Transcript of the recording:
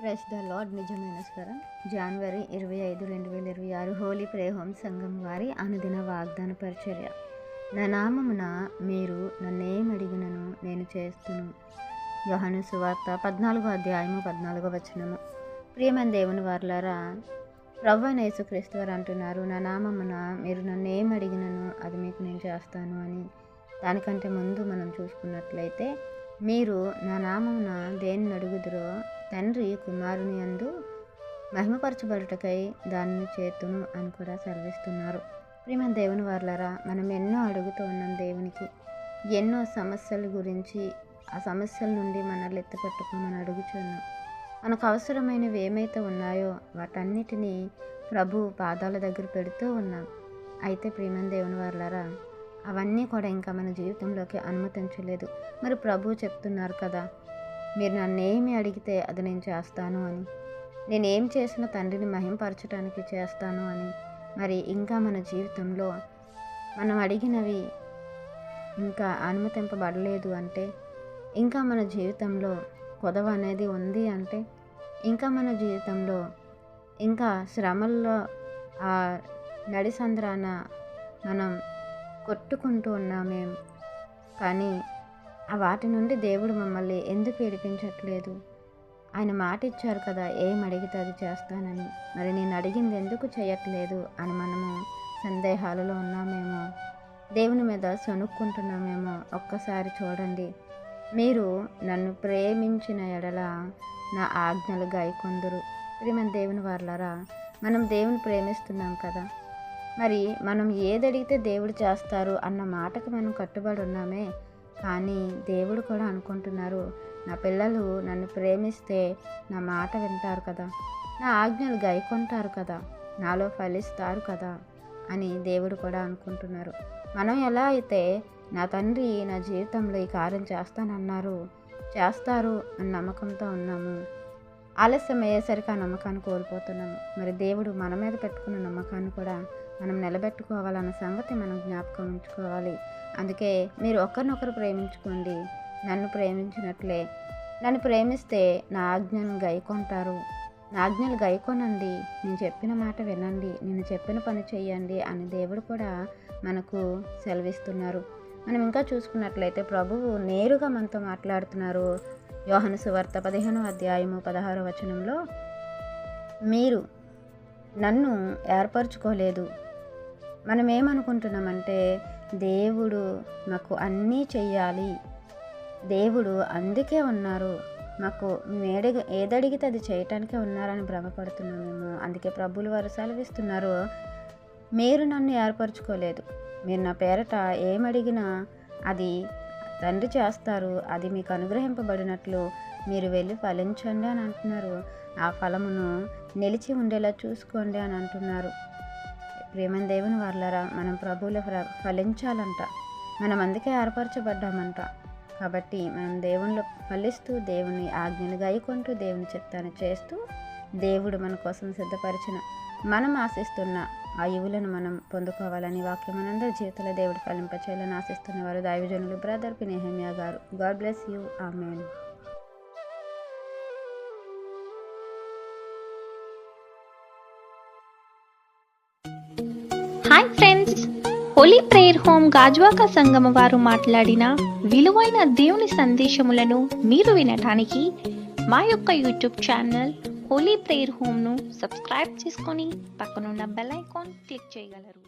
Praise the lord. నిజమైన స్వరం. జనవరి 25, 2026 Holi prayer home సంఘం వారి అనుదిన వాగ్దాన పరిచర్య. నా నామమున మీరు నన్నేమడిగినను నేను చేస్తును. యోహాను సువార్త 14వ అధ్యాయము 14వ వచనము. ప్రియమైన దేవుని వారలారా, ప్రభువైన యేసుక్రీస్తు వారు అంటున్నారు, నా నామమున మీరు నన్నేమడిగినను అది మీకు నేను చేస్తాను అని. దానికంటే ముందు మనం చూసుకున్నట్లయితే, మీరు నా నామమున దేన్ని అడుగుదురో తండ్రి కుమారుని యందు మహిమపరచబడుటకై దానిని చేతును అని కూడా సెలవిస్తున్నారు. ప్రియమైన దేవుని వారలారా, మనం ఎన్నో అడుగుతూ ఉన్నాం దేవునికి. ఎన్నో సమస్యల గురించి, ఆ సమస్యల నుండి మనల్ని ఎత్తుపట్టుకోమని అడుగుచున్నాం. మనకు అవసరమైనవి ఏమైతే ఉన్నాయో వాటన్నిటినీ ప్రభు పాదాల దగ్గర పెడుతూ ఉన్నాం. అయితే ప్రియమైన దేవుని వారలారా, అవన్నీ కూడా ఇంకా మన జీవితంలోకి అనుమతించలేదు. మరి ప్రభు చెప్తున్నారు కదా, మీరు నన్నేమి అడిగితే అది నేను చేస్తాను అని. నేనేం చేసిన తండ్రిని మహింపరచడానికి చేస్తాను అని. మరి ఇంకా మన జీవితంలో మనం అడిగినవి ఇంకా అనుమతింపబడలేదు అంటే, ఇంకా మన జీవితంలో కొదవ అనేది ఉంది అంటే, ఇంకా మన జీవితంలో ఇంకా శ్రమల్లో ఆ నడిసంద్రాన మనం కొట్టుకుంటూ ఉన్నామేం, కానీ ఆ వాటి నుండి దేవుడు మమ్మల్ని ఎందుకు విడిపించట్లేదు? ఆయన మాట ఇచ్చారు కదా, ఏం అడిగితే అది చేస్తానని. మరి నేను అడిగింది ఎందుకు చేయట్లేదు అని మనము సందేహాలలో ఉన్నామేమో, దేవుని మీద సొనుక్కుంటున్నామేమో. ఒక్కసారి చూడండి. మీరు నన్ను ప్రేమించిన ఎడల నా ఆజ్ఞలు గాయకొందురు. ప్రియమైన దేవుని వారలారా, మనం దేవుని ప్రేమిస్తున్నాం కదా, మరి మనం ఏదడిగితే దేవుడు చేస్తారు అన్న మాటకు మనం కట్టుబడి ఉన్నామే. కానీ దేవుడు కూడా అనుకుంటున్నారు, నా పిల్లలు నన్ను ప్రేమిస్తే నా మాట వింటారు కదా, నా ఆజ్ఞలు గైకొంటారు కదా, నాలో ఫలిస్తారు కదా అని దేవుడు కూడా అనుకుంటున్నారు. మనం ఎలా అయితే నా తండ్రి నా జీవితంలో ఈ కార్యం చేస్తారు అని నమ్మకంతో ఉన్నాము, ఆలస్యం అయ్యేసరికి ఆ నమ్మకాన్ని కోల్పోతున్నాము. మరి దేవుడు మన మీద పెట్టుకున్న నమ్మకాన్ని కూడా మనం నిలబెట్టుకోవాలన్న సంగతి మనం జ్ఞాపకం ఉంచుకోవాలి. అందుకే మీరు ఒకరినొకరు ప్రేమించుకోండి. నన్ను ప్రేమించినట్లే, నన్ను ప్రేమిస్తే నా ఆజ్ఞను గైకొంటారు. నా ఆజ్ఞలు గైకొనండి, నేను చెప్పిన మాట వినండి, నేను చెప్పిన పని చేయండి అని దేవుడు కూడా మనకు సెలవిస్తున్నారు. మనం ఇంకా చూసుకున్నట్లయితే ప్రభువు నేరుగా మనతో మాట్లాడుతున్నారు. యోహాను సువార్త 15వ అధ్యాయము 16వ వచనంలో, మీరు నన్ను ఏర్పరచుకోలేదు. మనం ఏమనుకుంటున్నామంటే, దేవుడు మాకు అన్నీ చెయ్యాలి, దేవుడు అందుకే ఉన్నారు, మాకు ఏదడిగితే అది చేయటానికే ఉన్నారని భ్రమపడుతున్నామేమో. అందుకే ప్రభువులు వారు సెలవిస్తున్నారు, మీరు నన్ను ఏర్పరచుకోలేదు. మీరు నా పేరట ఏమడిగినా అది తండ్రి చేస్తారు, అది మీకు అనుగ్రహింపబడినట్లు మీరు వెళ్ళి ఫలించండి అని అంటున్నారు. ఆ ఫలమును నిలిచి ఉండేలా చూసుకోండి అని అంటున్నారు. ప్రియమైన దేవుని వారలారా, మనం ప్రభువులో ఫలించాలంట. మనం అందుకే ఏర్పరచబడ్డామంట. కాబట్టి మనం దేవునిలో ఫలిస్తూ, దేవుని ఆజ్ఞను గైకొంటూ, దేవుని చిత్తాన్ని చేస్తూ, దేవుడు మన కోసం సిద్ధపరిచిన, మనం ఆశిస్తున్న ఆ యువులను మనం పొందుకోవాలని వాక్యం మనందరి జీవితంలో దేవుడు ఫలింపచేయాలని ఆశిస్తున్న వారు దైవజనులు బ్రదర్ నెహెమ్యా గారు. God bless you. Amen. Hi friends, Holi prayer home Gajuwaka సంగమ వారు మాట్లాడిన విలువైన దేవుని సందేశములను మీరు వినటానికి మా యొక్క యూట్యూబ్ ఛానల్ హోలీ ప్రేయర్ హోమ్ను సబ్స్క్రైబ్ చేసుకొని పక్కనున్న బెల్ ఐకాన్ క్లిక్ చేయగలరు.